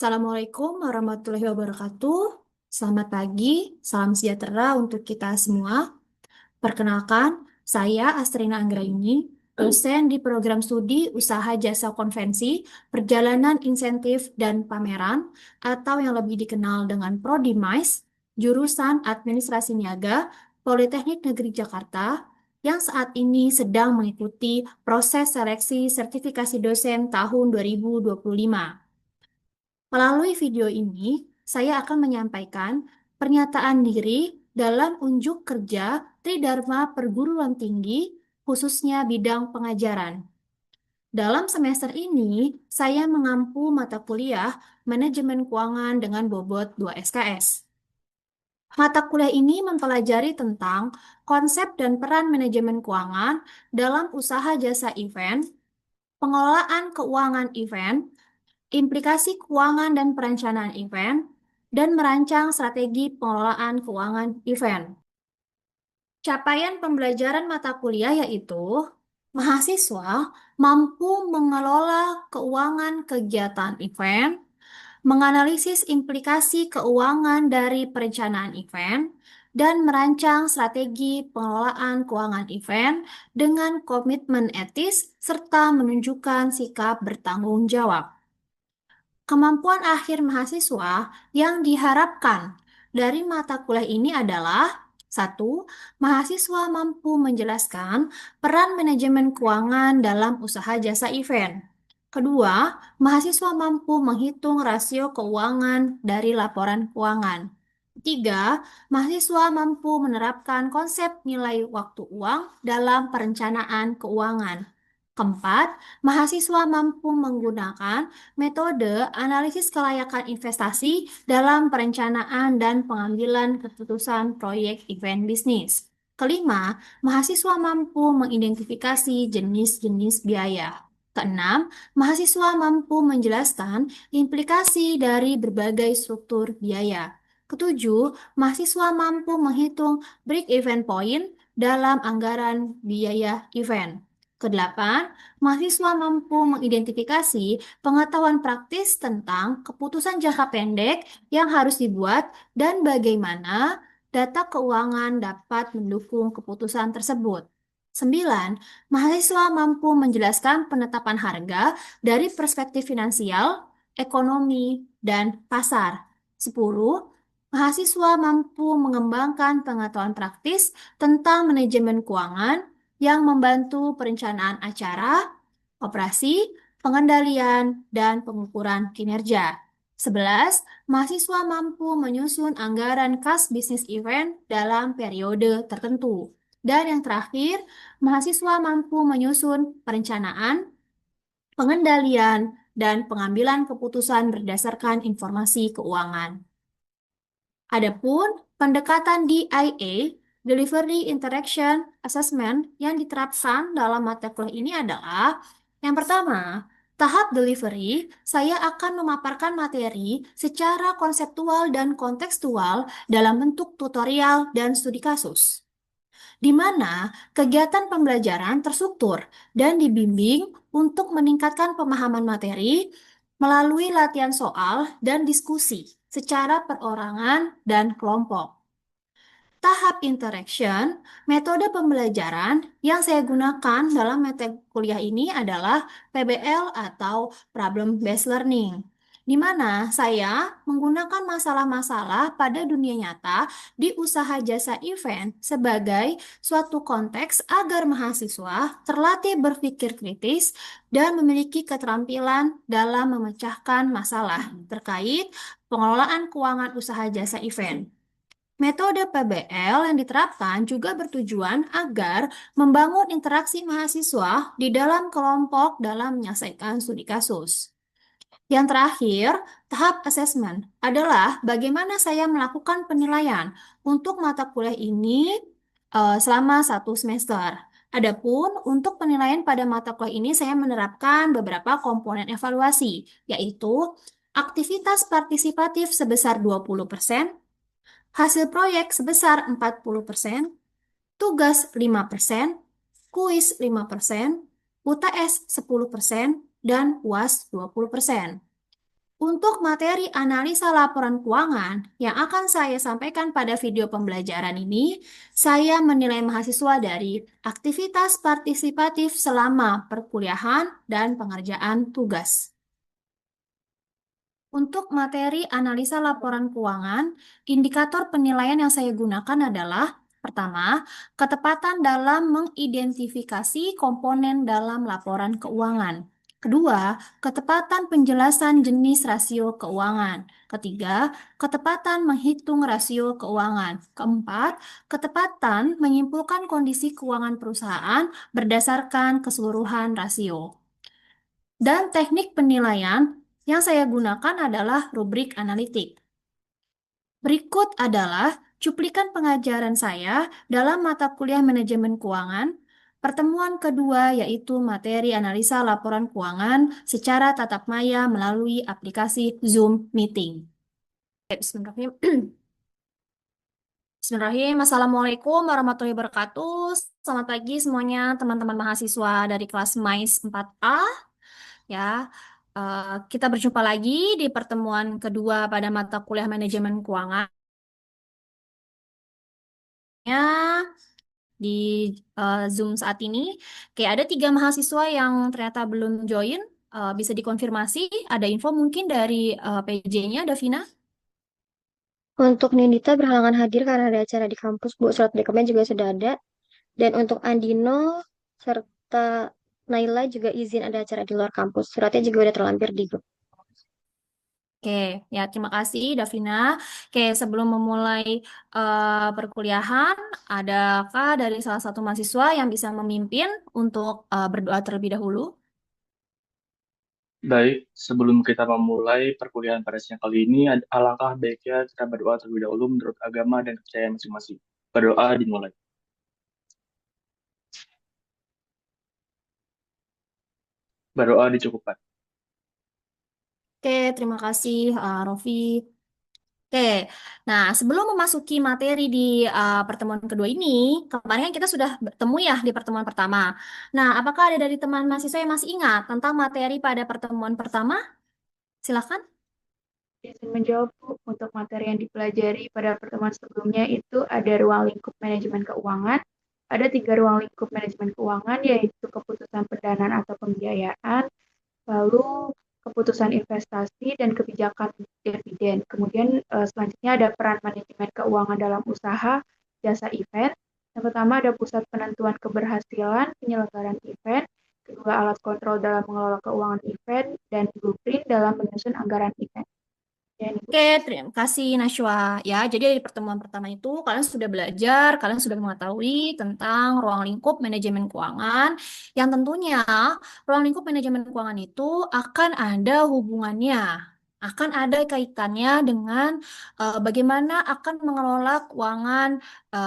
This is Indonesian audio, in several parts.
Assalamualaikum warahmatullahi wabarakatuh. Selamat pagi, salam sejahtera untuk kita semua. Perkenalkan, saya Astrina Anggraini, dosen di program studi Usaha Jasa Konvensi, Perjalanan Insentif dan Pameran, atau yang lebih dikenal dengan Prodi MAIS, jurusan Administrasi Niaga, Politeknik Negeri Jakarta, yang saat ini sedang mengikuti proses seleksi sertifikasi dosen tahun 2025. Melalui video ini, saya akan menyampaikan pernyataan diri dalam unjuk kerja Tridharma Perguruan Tinggi, khususnya bidang pengajaran. Dalam semester ini, saya mengampu mata kuliah Manajemen Keuangan dengan bobot 2 SKS. Mata kuliah ini mempelajari tentang konsep dan peran manajemen keuangan dalam usaha jasa event, pengelolaan keuangan event, implikasi keuangan dan perencanaan event, dan merancang strategi pengelolaan keuangan event. Capaian pembelajaran mata kuliah yaitu mahasiswa mampu mengelola keuangan kegiatan event, menganalisis implikasi keuangan dari perencanaan event, dan merancang strategi pengelolaan keuangan event dengan komitmen etis serta menunjukkan sikap bertanggung jawab. Kemampuan akhir mahasiswa yang diharapkan dari mata kuliah ini adalah: satu, mahasiswa mampu menjelaskan peran manajemen keuangan dalam usaha jasa event. Kedua, mahasiswa mampu menghitung rasio keuangan dari laporan keuangan. Tiga, mahasiswa mampu menerapkan konsep nilai waktu uang dalam perencanaan keuangan. Keempat, mahasiswa mampu menggunakan metode analisis kelayakan investasi dalam perencanaan dan pengambilan keputusan proyek event bisnis. Kelima, mahasiswa mampu mengidentifikasi jenis-jenis biaya. Keenam, mahasiswa mampu menjelaskan implikasi dari berbagai struktur biaya. Ketujuh, mahasiswa mampu menghitung break-even point dalam anggaran biaya event. Kedelapan, mahasiswa mampu mengidentifikasi pengetahuan praktis tentang keputusan jangka pendek yang harus dibuat dan bagaimana data keuangan dapat mendukung keputusan tersebut. 9. Mahasiswa mampu menjelaskan penetapan harga dari perspektif finansial, ekonomi, dan pasar. 10. Mahasiswa mampu mengembangkan pengetahuan praktis tentang manajemen keuangan yang membantu perencanaan acara, operasi, pengendalian, dan pengukuran kinerja. 11. Mahasiswa mampu menyusun anggaran kas bisnis event dalam periode tertentu. Dan yang terakhir, mahasiswa mampu menyusun perencanaan, pengendalian, dan pengambilan keputusan berdasarkan informasi keuangan. Adapun pendekatan DIA, Delivery Interaction Assessment, yang diterapkan dalam mata kuliah ini adalah: yang pertama, tahap delivery, saya akan memaparkan materi secara konseptual dan kontekstual dalam bentuk tutorial dan studi kasus, di mana kegiatan pembelajaran terstruktur dan dibimbing untuk meningkatkan pemahaman materi melalui latihan soal dan diskusi secara perorangan dan kelompok. Tahap interaction, metode pembelajaran yang saya gunakan dalam mata kuliah ini adalah PBL atau Problem Based Learning, di mana saya menggunakan masalah-masalah pada dunia nyata di usaha jasa event sebagai suatu konteks agar mahasiswa terlatih berpikir kritis dan memiliki keterampilan dalam memecahkan masalah terkait pengelolaan keuangan usaha jasa event. Metode PBL yang diterapkan juga bertujuan agar membangun interaksi mahasiswa di dalam kelompok dalam menyelesaikan studi kasus. Yang terakhir, tahap assessment adalah bagaimana saya melakukan penilaian untuk mata kuliah ini selama 1 semester. Adapun untuk penilaian pada mata kuliah ini saya menerapkan beberapa komponen evaluasi, yaitu aktivitas partisipatif sebesar 20%, hasil proyek sebesar 40%, tugas 5%, kuis 5%, UTS 10%, dan UAS 20%. Untuk materi analisa laporan keuangan yang akan saya sampaikan pada video pembelajaran ini, saya menilai mahasiswa dari aktivitas partisipatif selama perkuliahan dan pengerjaan tugas. Untuk materi analisa laporan keuangan, indikator penilaian yang saya gunakan adalah: pertama, ketepatan dalam mengidentifikasi komponen dalam laporan keuangan. Kedua, ketepatan penjelasan jenis rasio keuangan. Ketiga, ketepatan menghitung rasio keuangan. Keempat, ketepatan menyimpulkan kondisi keuangan perusahaan berdasarkan keseluruhan rasio. Dan teknik penilaian yang saya gunakan adalah rubrik analitik. Berikut adalah cuplikan pengajaran saya dalam mata kuliah manajemen keuangan. Pertemuan kedua yaitu materi analisa laporan keuangan secara tatap maya melalui aplikasi Zoom Meeting. Bismillahirrahmanirrahim. Bismillahirrahmanirrahim. Assalamualaikum warahmatullahi wabarakatuh. Selamat pagi semuanya teman-teman mahasiswa dari kelas MAIS 4A. Ya, kita berjumpa lagi di pertemuan kedua pada mata kuliah manajemen keuangan. Di Zoom saat ini, kayak ada 3 mahasiswa yang ternyata belum join. Bisa dikonfirmasi. Ada info mungkin dari PJ-nya, Davina? Untuk Nindita berhalangan hadir karena ada acara di kampus, Bu. Surat rekomendasi juga sudah ada. Dan untuk Andino serta Naila juga izin ada acara di luar kampus. Suratnya juga udah terlampir di grup. Oke, ya terima kasih Davina. Oke, sebelum memulai perkuliahan, adakah dari salah satu mahasiswa yang bisa memimpin untuk berdoa terlebih dahulu? Baik, sebelum kita memulai perkuliahan pada siang kali ini, alangkah baiknya kita berdoa terlebih dahulu menurut agama dan kepercayaan masing-masing. Berdoa dimulai. Berdoa dicukupkan. Oke, terima kasih Rofi. Oke, nah sebelum memasuki materi di pertemuan kedua ini, kemarin kan kita sudah bertemu ya di pertemuan pertama. Nah, apakah ada dari teman mahasiswa yang masih ingat tentang materi pada pertemuan pertama? Silakan. Izin menjawab, Bu. Untuk materi yang dipelajari pada pertemuan sebelumnya itu ada ruang lingkup manajemen keuangan. Ada 3 ruang lingkup manajemen keuangan, yaitu keputusan pendanaan atau pembiayaan, lalu keputusan investasi, dan kebijakan dividen. Kemudian selanjutnya ada peran manajemen keuangan dalam usaha jasa event. Yang pertama ada pusat penentuan keberhasilan penyelenggaraan event, kedua alat kontrol dalam mengelola keuangan event, dan blueprint dalam menyusun anggaran event. Oke, terima kasih Nashwa. Ya, jadi di pertemuan pertama itu kalian sudah belajar, kalian sudah mengetahui tentang ruang lingkup manajemen keuangan, yang tentunya ruang lingkup manajemen keuangan itu akan ada hubungannya, akan ada kaitannya dengan bagaimana akan mengelola keuangan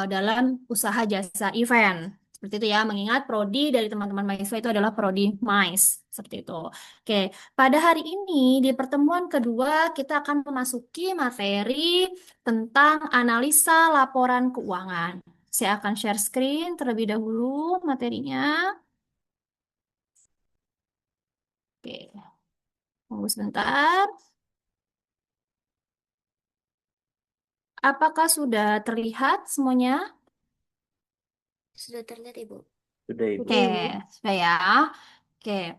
dalam usaha jasa event. Seperti itu ya, mengingat prodi dari teman-teman mahasiswa itu adalah prodi MAIS. Seperti itu. Oke, pada hari ini, di pertemuan kedua, kita akan memasuki materi tentang analisa laporan keuangan. Saya akan share screen terlebih dahulu materinya. Oke, tunggu sebentar. Apakah sudah terlihat semuanya? Sudah terlihat, Ibu. Sudah, Ibu. Oke, sudah ya. Oke.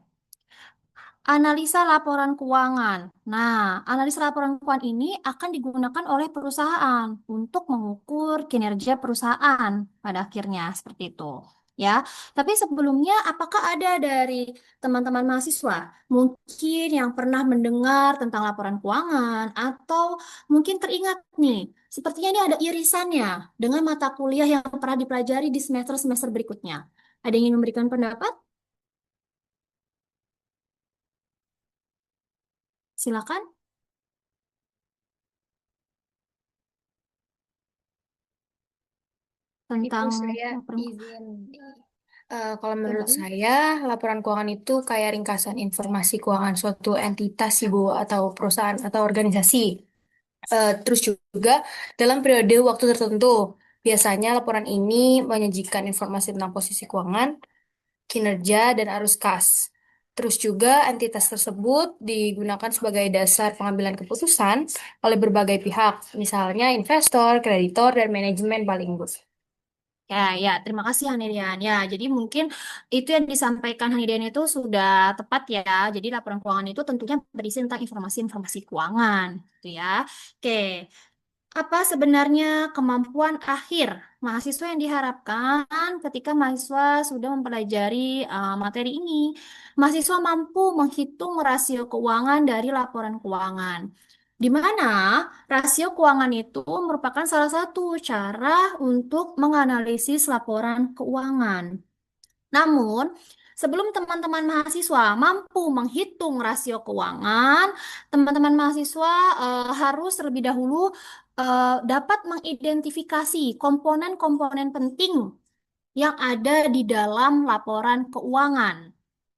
Analisa laporan keuangan. Nah, analisa laporan keuangan ini akan digunakan oleh perusahaan untuk mengukur kinerja perusahaan pada akhirnya seperti itu. Ya, tapi sebelumnya apakah ada dari teman-teman mahasiswa mungkin yang pernah mendengar tentang laporan keuangan atau mungkin teringat nih, sepertinya ini ada irisannya dengan mata kuliah yang pernah dipelajari di semester-semester berikutnya. Ada yang ingin memberikan pendapat? Silakan. Itu Tentang saya laporan izin. Kalau menurut keuangan. saya, laporan keuangan itu kayak ringkasan informasi keuangan suatu entitas, Ibu, atau perusahaan atau organisasi. Terus juga dalam periode waktu tertentu, biasanya laporan ini menyajikan informasi tentang posisi keuangan, kinerja, dan arus kas. Terus juga entitas tersebut digunakan sebagai dasar pengambilan keputusan oleh berbagai pihak, misalnya investor, kreditor, dan manajemen paling bos. Ya, ya, terima kasih Hanedian. Ya, jadi mungkin itu yang disampaikan Hanedian itu sudah tepat ya. Jadi laporan keuangan itu tentunya berisi tentang informasi-informasi keuangan, gitu ya. Oke, apa sebenarnya kemampuan akhir mahasiswa yang diharapkan ketika mahasiswa sudah mempelajari materi ini? Mahasiswa mampu menghitung rasio keuangan dari laporan keuangan, di mana rasio keuangan itu merupakan salah satu cara untuk menganalisis laporan keuangan. Namun, sebelum teman-teman mahasiswa mampu menghitung rasio keuangan, teman-teman mahasiswa harus terlebih dahulu dapat mengidentifikasi komponen-komponen penting yang ada di dalam laporan keuangan.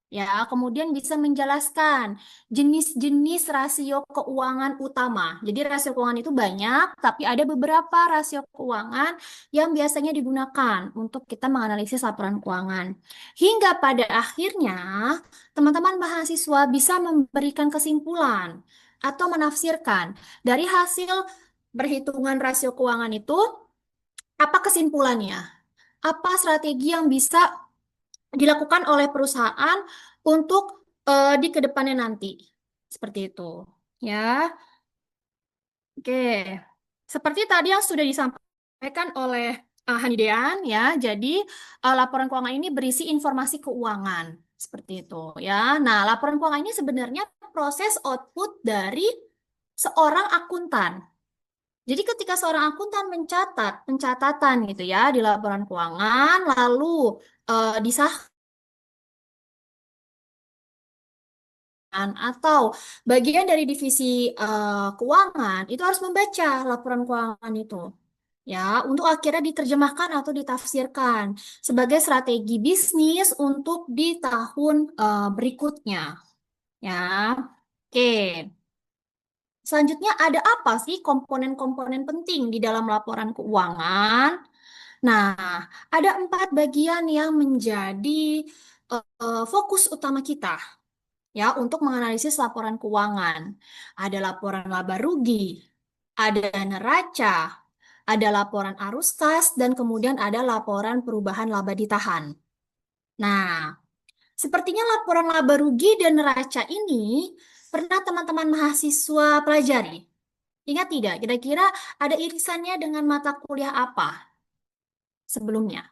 Ya, kemudian bisa menjelaskan jenis-jenis rasio keuangan utama. Jadi rasio keuangan itu banyak, tapi ada beberapa rasio keuangan yang biasanya digunakan untuk kita menganalisis laporan keuangan. Hingga pada akhirnya, teman-teman mahasiswa bisa memberikan kesimpulan atau menafsirkan dari hasil perhitungan rasio keuangan itu, apa kesimpulannya? Apa strategi yang bisa dilakukan oleh perusahaan untuk di kedepannya nanti. Seperti itu. Ya, oke. Seperti tadi yang sudah disampaikan oleh Hanidean, ya. Jadi laporan keuangan ini berisi informasi keuangan. Seperti itu, ya. Nah, laporan keuangan ini sebenarnya proses output dari seorang akuntan. Jadi ketika seorang akuntan mencatat pencatatan gitu ya di laporan keuangan, lalu disahkan atau bagian dari divisi keuangan itu harus membaca laporan keuangan itu ya untuk akhirnya diterjemahkan atau ditafsirkan sebagai strategi bisnis untuk di tahun berikutnya ya. Oke. Selanjutnya ada apa sih komponen-komponen penting di dalam laporan keuangan? Nah, ada 4 bagian yang menjadi fokus utama kita ya untuk menganalisis laporan keuangan. Ada laporan laba rugi, ada neraca, ada laporan arus kas, dan kemudian ada laporan perubahan laba ditahan. Nah, sepertinya laporan laba rugi dan neraca ini pernah teman-teman mahasiswa pelajari. Ingat tidak? Kira-kira ada irisannya dengan mata kuliah apa sebelumnya?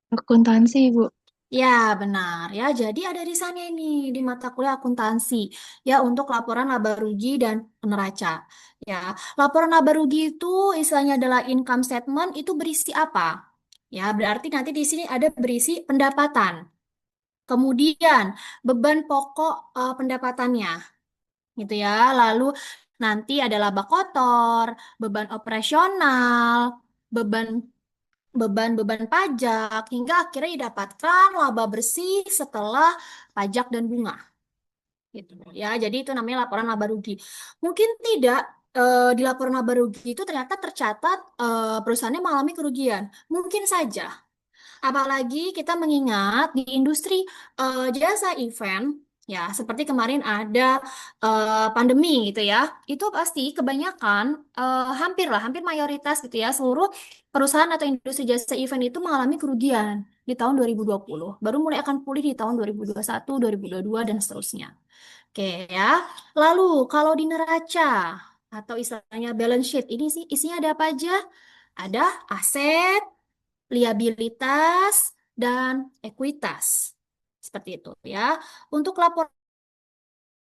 Akuntansi, Bu. Ya, benar ya. Jadi ada irisannya ini di mata kuliah akuntansi ya untuk laporan laba rugi dan neraca. Ya, laporan laba rugi itu istilahnya adalah income statement itu berisi apa? Ya, berarti nanti di sini ada berisi pendapatan. Kemudian beban pokok pendapatannya gitu ya. Lalu nanti ada laba kotor, beban operasional, beban beban-beban pajak hingga akhirnya didapatkan laba bersih setelah pajak dan bunga gitu ya. Jadi itu namanya laporan laba rugi. Mungkin tidak di laporan laba rugi itu ternyata tercatat perusahaannya mengalami kerugian. Mungkin saja. Apalagi kita mengingat di industri jasa event, ya seperti kemarin ada pandemi gitu ya, itu pasti kebanyakan hampir mayoritas gitu ya seluruh perusahaan atau industri jasa event itu mengalami kerugian di tahun 2020. Baru mulai akan pulih di tahun 2021, 2022 dan seterusnya. Oke ya. Lalu kalau di neraca atau istilahnya balance sheet ini sih isinya ada apa aja? Ada aset, liabilitas, dan ekuitas. Seperti itu ya. Untuk laporan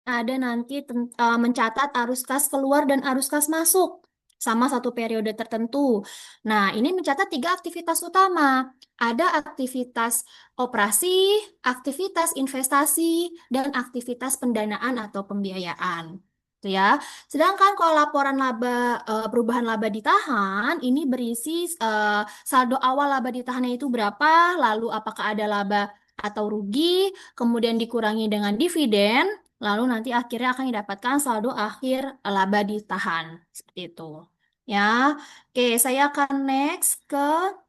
ada nanti mencatat arus kas keluar dan arus kas masuk sama satu periode tertentu. Nah, ini mencatat 3 aktivitas utama. Ada aktivitas operasi, aktivitas investasi, dan aktivitas pendanaan atau pembiayaan. Itu ya. Sedangkan kalau laporan laba perubahan laba ditahan ini berisi saldo awal laba ditahannya itu berapa, lalu apakah ada laba atau rugi, kemudian dikurangi dengan dividen, lalu nanti akhirnya akan didapatkan saldo akhir laba ditahan. Seperti itu. Ya. Oke, saya akan next ke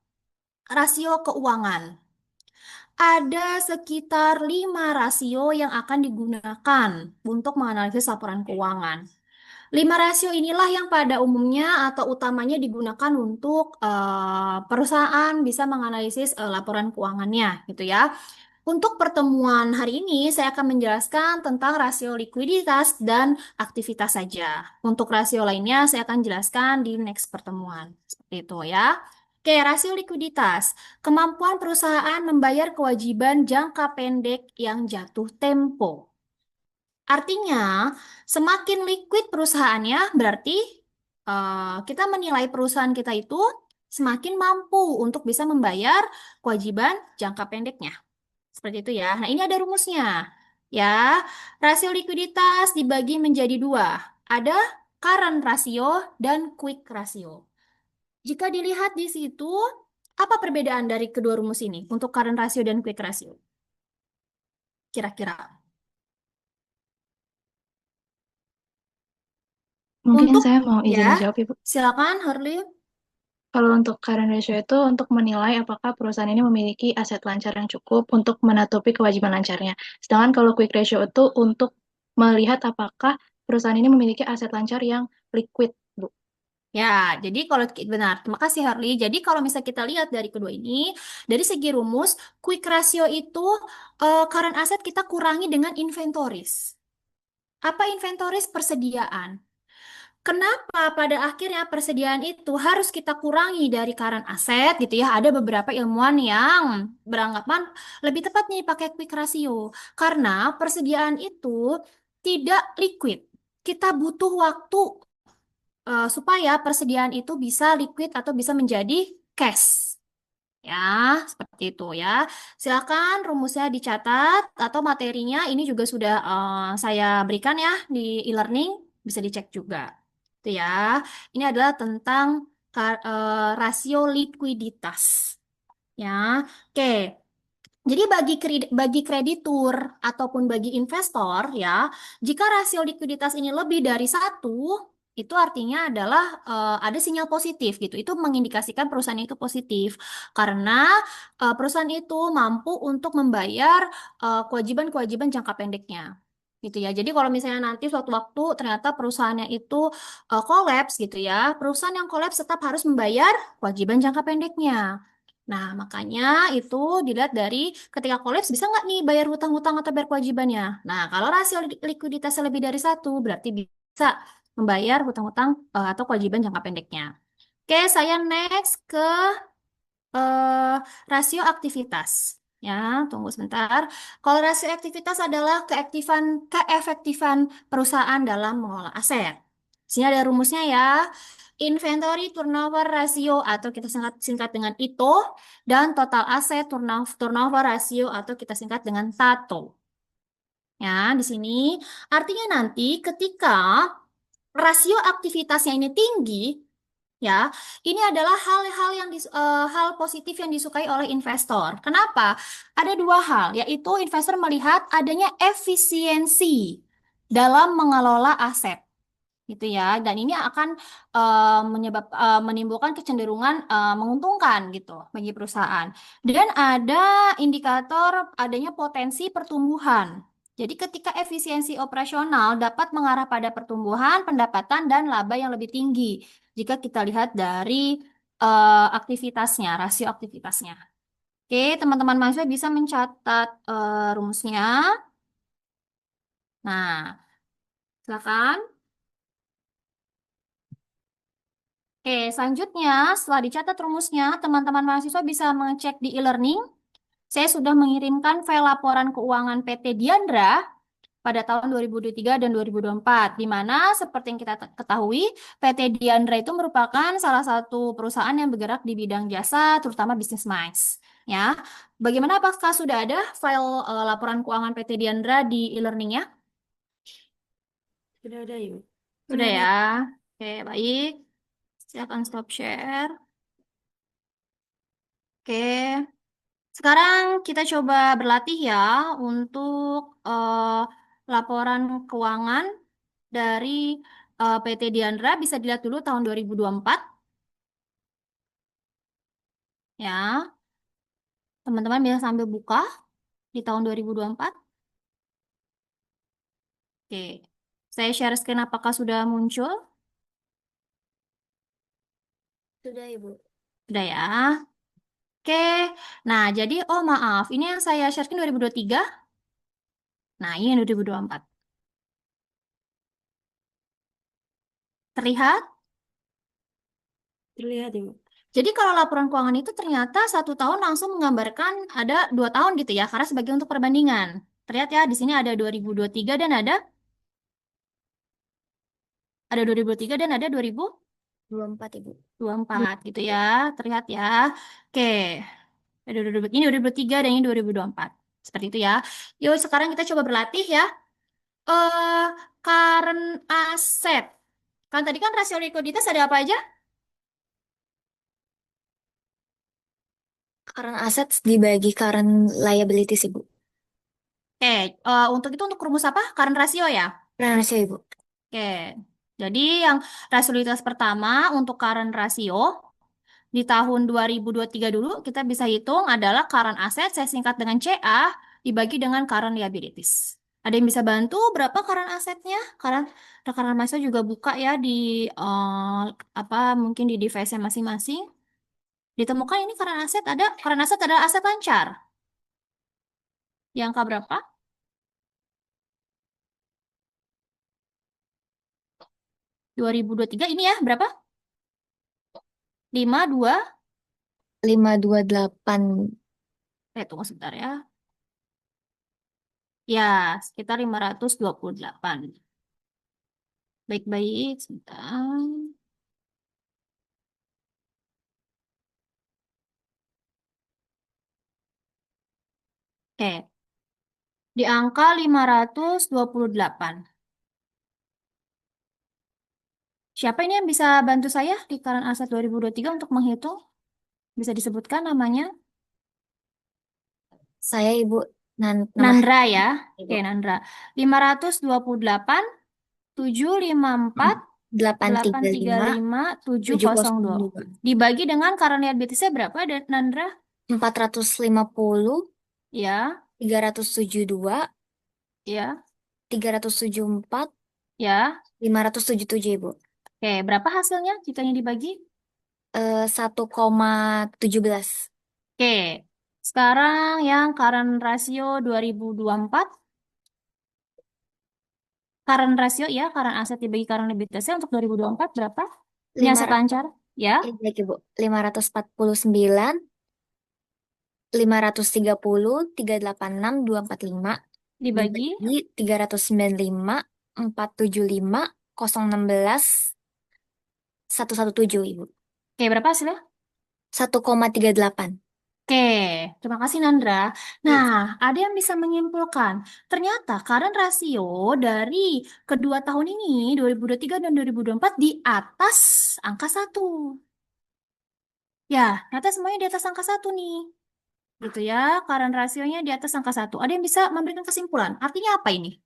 rasio keuangan. ada sekitar 5 rasio yang akan digunakan untuk menganalisis laporan keuangan. 5 rasio inilah yang pada umumnya atau utamanya digunakan untuk perusahaan bisa menganalisis laporan keuangannya gitu ya. Untuk pertemuan hari ini, saya akan menjelaskan tentang rasio likuiditas dan aktivitas saja. Untuk rasio lainnya, saya akan jelaskan di next pertemuan. Seperti itu ya. Oke, rasio likuiditas. Kemampuan perusahaan membayar kewajiban jangka pendek yang jatuh tempo. Artinya, semakin liquid perusahaannya, berarti kita menilai perusahaan kita itu semakin mampu untuk bisa membayar kewajiban jangka pendeknya. Seperti itu ya. Nah, ini ada rumusnya. Ya, rasio likuiditas dibagi menjadi dua. Ada current ratio dan quick ratio. Jika dilihat di situ, apa perbedaan dari kedua rumus ini untuk current ratio dan quick ratio? Kira-kira. Mungkin Untuk saya mau izin ya, menjawab, Ibu. silakan Harley. Kalau untuk current ratio itu untuk menilai apakah perusahaan ini memiliki aset lancar yang cukup untuk menutupi kewajiban lancarnya. Sedangkan kalau quick ratio itu untuk melihat apakah perusahaan ini memiliki aset lancar yang liquid, Bu. Ya, jadi kalau benar, terima kasih Harley. Jadi kalau misalnya kita lihat dari kedua ini, dari segi rumus, quick ratio itu current asset kita kurangi dengan inventories. Apa inventories? Persediaan. Kenapa pada akhirnya persediaan itu harus kita kurangi dari current asset gitu ya? Ada beberapa ilmuwan yang beranggapan lebih tepat nih pakai quick ratio. Karena persediaan itu tidak liquid. Kita butuh waktu supaya persediaan itu bisa liquid atau bisa menjadi cash. Ya, seperti itu ya. Silakan rumusnya dicatat atau materinya ini juga sudah saya berikan ya di e-learning, bisa dicek juga. Itu ya. Ini adalah tentang rasio likuiditas. Ya. Oke. Jadi bagi kreditur ataupun bagi investor ya, jika rasio likuiditas ini lebih dari satu, itu artinya adalah ada sinyal positif gitu. Itu mengindikasikan perusahaan itu positif karena perusahaan itu mampu untuk membayar kewajiban-kewajiban jangka pendeknya. Gitu ya. Jadi kalau misalnya nanti suatu waktu ternyata perusahaannya itu kolaps gitu ya, perusahaan yang kolaps tetap harus membayar kewajiban jangka pendeknya. Nah, makanya itu dilihat dari ketika kolaps bisa nggak nih bayar hutang-hutang atau bayar kewajibannya. Nah, kalau rasio likuiditasnya lebih dari satu, berarti bisa membayar hutang-hutang atau kewajiban jangka pendeknya. Oke, saya next ke eh, rasio aktivitas. Ya, tunggu sebentar. Kalau rasio aktivitas adalah keefektifan perusahaan dalam mengelola aset. Sini ada rumusnya ya. Inventory turnover ratio atau kita singkat dengan ITO dan total aset turnover ratio atau kita singkat dengan TATO. Ya, di sini artinya nanti ketika rasio aktivitasnya ini tinggi, ya, ini adalah hal positif yang disukai oleh investor. Kenapa? Ada dua hal, yaitu investor melihat adanya efisiensi dalam mengelola aset gitu ya, dan ini akan menimbulkan kecenderungan menguntungkan gitu bagi perusahaan. Dan ada indikator adanya potensi pertumbuhan. Jadi ketika efisiensi operasional dapat mengarah pada pertumbuhan pendapatan dan laba yang lebih tinggi jika kita lihat dari aktivitasnya, rasio aktivitasnya. Oke, teman-teman mahasiswa bisa mencatat rumusnya. Nah, silakan. Oke, selanjutnya setelah dicatat rumusnya, teman-teman mahasiswa bisa mengecek di e-learning. Saya sudah mengirimkan file laporan keuangan PT Diandra pada tahun 2023 dan 2024, di mana seperti yang kita ketahui, PT Diandra itu merupakan salah satu perusahaan yang bergerak di bidang jasa, terutama bisnis MICE. Ya, bagaimana apakah sudah ada file laporan keuangan PT Diandra di e-learning ya? Sudah ada yuk. Sudah ya. Oke, baik. Silakan stop share. Oke. Sekarang kita coba berlatih ya untuk laporan keuangan dari PT Diandra. Bisa dilihat dulu tahun 2024 ya. Teman-teman bisa sambil buka di tahun 2024. Oke. Saya share screen apakah sudah muncul? Sudah, Ibu. Sudah ya. Oke. Nah, jadi oh maaf, ini yang saya sharekan 2023. Nah, ini yang 2024. Terlihat? Terlihat, Ibu. Jadi kalau laporan keuangan itu ternyata 1 tahun langsung menggambarkan ada 2 tahun gitu ya, karena sebagai untuk perbandingan. Terlihat ya, di sini ada 2023 dan ada 2023 dan ada 24, Ibu. 2024 gitu ya. Terlihat ya. Oke. Ini 2023 dan ini 2024. Seperti itu ya. Yuk, sekarang kita coba berlatih ya. Eh, current asset. Kan tadi kan rasio likuiditas ada apa aja? Current assets dibagi current liabilities, Ibu. Oke, untuk itu untuk rumus apa? Current ratio ya. Current ratio, Ibu. Oke. Jadi yang rasio likuiditas pertama untuk current ratio di tahun 2023 dulu kita bisa hitung adalah current asset saya singkat dengan CA dibagi dengan current liabilities. Ada yang bisa bantu berapa current asetnya? Current mahasiswa juga buka ya di apa mungkin di device-nya masing-masing. Ditemukan ini current asset adalah aset lancar. Yang angka berapa? 2023 ini ya berapa? 52. 528. Tunggu sebentar ya. Ya, sekitar 528. Baik-baik, sebentar. Oke, di angka 528. Siapa ini yang bisa bantu saya di current asset 2023 untuk menghitung? Bisa disebutkan namanya? Saya, Ibu. Nama Nandra ya. Ibu. Oke, Nandra. 528 754 835 835 702. 702. Dibagi dengan current liabilities-nya berapa, Nandra? 450, Ya, 372, ya, 374, ya. 577, Ibu. Oke, berapa hasilnya jika ini dibagi? 1,17. Oke, sekarang yang current ratio 2024. Current ratio ya, current aset dibagi current liabilities untuk 2024 berapa? Ini aset 500, lancar, ya, ini baik, Ibu. 549, 530, 386, 245, dibagi. dibagi 395, 475, 016, 117, Ibu. Oke, berapa hasilnya? 1,38. Oke, terima kasih Nandra. Nah, ada yang bisa menyimpulkan. Ternyata current ratio dari kedua tahun ini, 2023 dan 2024 di atas angka 1. Ya, ternyata semuanya di atas angka 1 nih. Gitu ya, current rasionya di atas angka 1. Ada yang bisa memberikan kesimpulan. Artinya apa ini?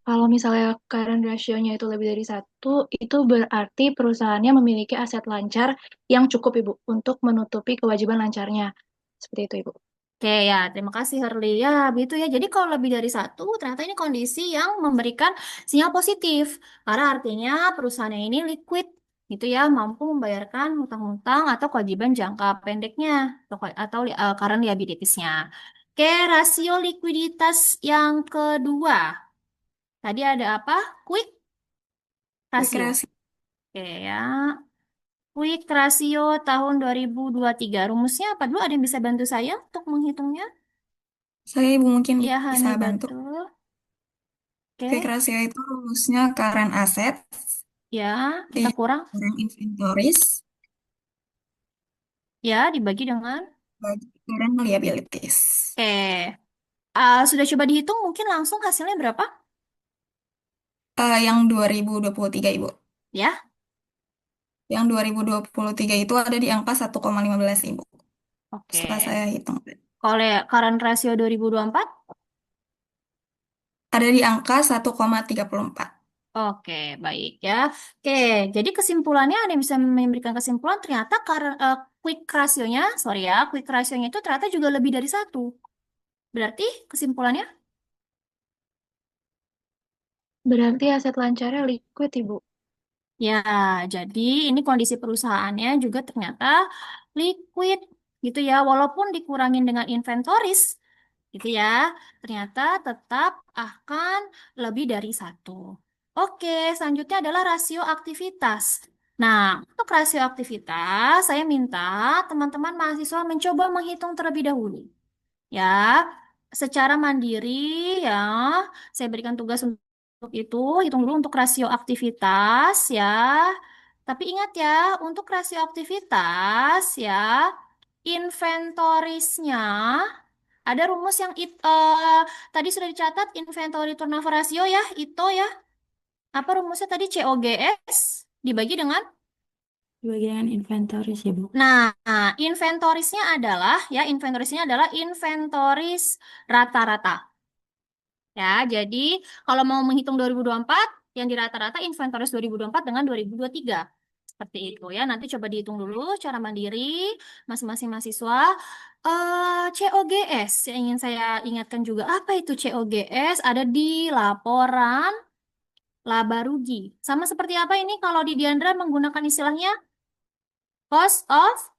Kalau misalnya current ratio-nya itu lebih dari satu, itu berarti perusahaannya memiliki aset lancar yang cukup, Ibu, untuk menutupi kewajiban lancarnya. Seperti itu, Ibu. Oke ya, terima kasih Harley. Ya, begitu ya. Jadi kalau lebih dari 1, ternyata ini kondisi yang memberikan sinyal positif. Karena artinya perusahaan ini liquid, gitu ya, mampu membayarkan hutang-hutang atau kewajiban jangka pendeknya, atau current liabilities-nya. Oke, rasio likuiditas yang kedua. Tadi ada apa? Quick Quick rasio. ratio. Oke ya. Quick rasio tahun 2023. Rumusnya apa dulu? Ada yang bisa bantu saya untuk menghitungnya? Saya Ibu mungkin Ya, bisa Hani, bantu. betul. Quick Oke, ratio itu rumusnya current asset ya, kita kurang. dikurang inventories Ya, dibagi dengan. bagi current liabilities. Oke, sudah coba dihitung, mungkin langsung hasilnya berapa? Yang 2023 Ibu. Ya, Yang 2023 itu ada di angka 1,15 Ibu. oke. Setelah saya hitung. Kalau current ratio 2024, Ada di angka 1,34. oke, baik ya. Oke, jadi kesimpulannya ada yang bisa memberikan kesimpulan ternyata quick rasionya, sorry ya, quick rasionya itu ternyata juga lebih dari 1. Berarti kesimpulannya, Berarti aset lancarnya liquid, Ibu. ya, jadi ini kondisi perusahaannya juga ternyata liquid gitu ya, walaupun dikurangin dengan inventoris gitu ya, ternyata tetap akan lebih dari 1. Oke, selanjutnya adalah rasio aktivitas. Nah, untuk rasio aktivitas, saya minta teman-teman mahasiswa mencoba menghitung terlebih dahulu. Ya, secara mandiri ya, saya berikan tugas untuk itu, hitung dulu untuk rasio aktivitas ya. Tapi ingat ya, untuk rasio aktivitas ya, inventorisnya ada rumus yang tadi sudah dicatat inventory turnover ratio ya, itu ya. Apa rumusnya tadi COGS dibagi dengan. Dibagi dengan inventoris ya, Bu. Nah, inventorisnya adalah inventoris rata-rata. Ya, jadi kalau mau menghitung 2024, yang di rata-rata inventoris 2024 dengan 2023. Seperti itu ya. Nanti coba dihitung dulu secara mandiri masing-masing mahasiswa. COGS yang ingin saya ingatkan juga, apa itu COGS? Ada di laporan laba rugi. Sama seperti apa ini kalau di Diandra menggunakan istilahnya cost of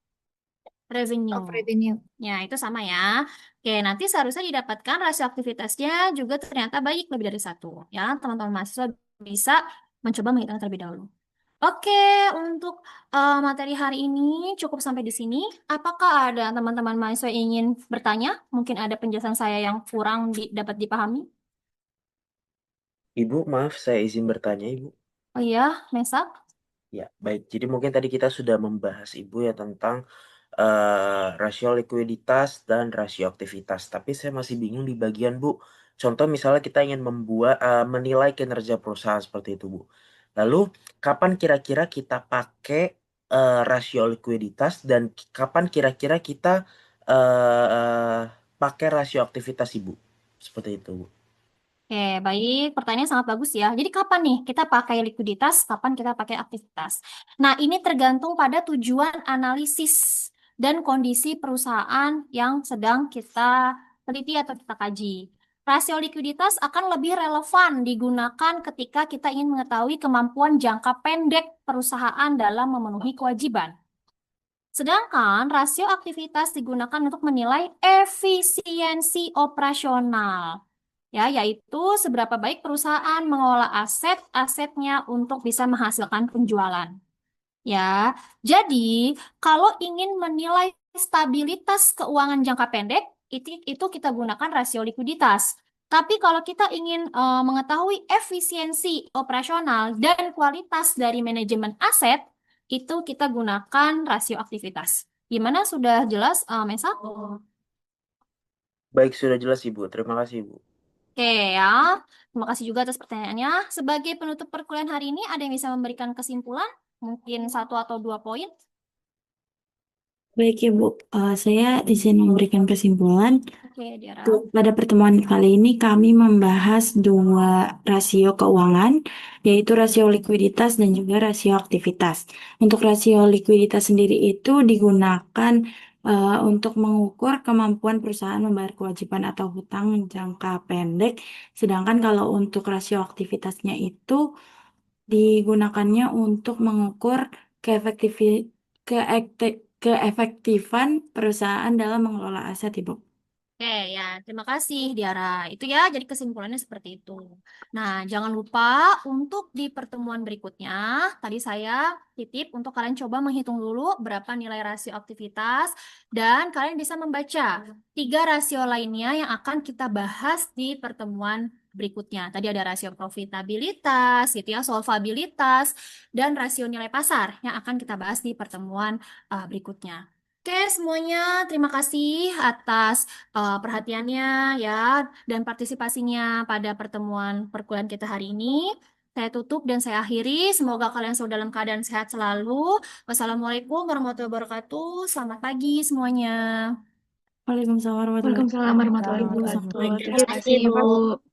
revenue. Of revenue. Ya, itu sama ya. Oke, nanti seharusnya didapatkan rasio aktivitasnya juga ternyata baik lebih dari 1. Ya, teman-teman mahasiswa bisa mencoba menghitung terlebih dahulu. Oke, untuk materi hari ini cukup sampai di sini. Apakah ada teman-teman mahasiswa yang ingin bertanya? Mungkin ada penjelasan saya yang kurang dapat dipahami. Ibu, maaf saya izin bertanya, Ibu. Oh iya, Mesak? Ya, baik. Jadi mungkin tadi kita sudah membahas Ibu ya tentang rasio likuiditas dan rasio aktivitas. Tapi saya masih bingung di bagian Bu. Contoh misalnya kita ingin menilai kinerja perusahaan seperti itu, Bu. Lalu kapan kira-kira kita pakai rasio likuiditas dan kapan kira-kira kita pakai rasio aktivitas, Ibu? Seperti itu, Bu. Oke, baik. Pertanyaan sangat bagus ya. Jadi kapan nih kita pakai likuiditas, kapan kita pakai aktivitas? Nah, ini tergantung pada tujuan analisis dan kondisi perusahaan yang sedang kita teliti atau kita kaji. Rasio likuiditas akan lebih relevan digunakan ketika kita ingin mengetahui kemampuan jangka pendek perusahaan dalam memenuhi kewajiban. Sedangkan rasio aktivitas digunakan untuk menilai efisiensi operasional. Ya, yaitu seberapa baik perusahaan mengelola asetnya untuk bisa menghasilkan penjualan. Ya, jadi kalau ingin menilai stabilitas keuangan jangka pendek, itu kita gunakan rasio likuiditas. Tapi kalau kita ingin mengetahui efisiensi operasional dan kualitas dari manajemen aset, itu kita gunakan rasio aktivitas. Gimana, sudah jelas, Mesa? Baik, sudah jelas Ibu. Terima kasih, Ibu. Oke ya, terima kasih juga atas pertanyaannya. Sebagai penutup perkuliahan hari ini, ada yang bisa memberikan kesimpulan? Mungkin 1 atau 2 poin? Baik, Ibu. Saya izin memberikan kesimpulan. Oke, Diara. Pada pertemuan kali ini kami membahas 2 rasio keuangan, yaitu rasio likuiditas dan juga rasio aktivitas. Untuk rasio likuiditas sendiri itu digunakan untuk mengukur kemampuan perusahaan membayar kewajiban atau hutang jangka pendek. Sedangkan kalau untuk rasio aktivitasnya itu digunakannya untuk mengukur keefektifan perusahaan dalam mengelola aset, Ibu. Oke ya, terima kasih Diara. Itu ya, jadi kesimpulannya seperti itu. Nah, jangan lupa untuk di pertemuan berikutnya, tadi saya titip untuk kalian coba menghitung dulu berapa nilai rasio aktivitas, dan kalian bisa membaca 3 rasio lainnya yang akan kita bahas di pertemuan berikutnya. Tadi ada rasio profitabilitas, gitu ya, solvabilitas, dan rasio nilai pasar yang akan kita bahas di pertemuan berikutnya. Oke, semuanya terima kasih atas perhatiannya ya dan partisipasinya pada pertemuan perkuliahan kita hari ini. Saya tutup dan saya akhiri. Semoga kalian selalu dalam keadaan sehat selalu. Wassalamualaikum warahmatullahi wabarakatuh. Selamat pagi semuanya. Waalaikumsalam warahmatullahi Waalaikumsalam warahmatullahi wabarakatuh. wabarakatuh. Terima Terima kasih, kasih, Bu. Bu.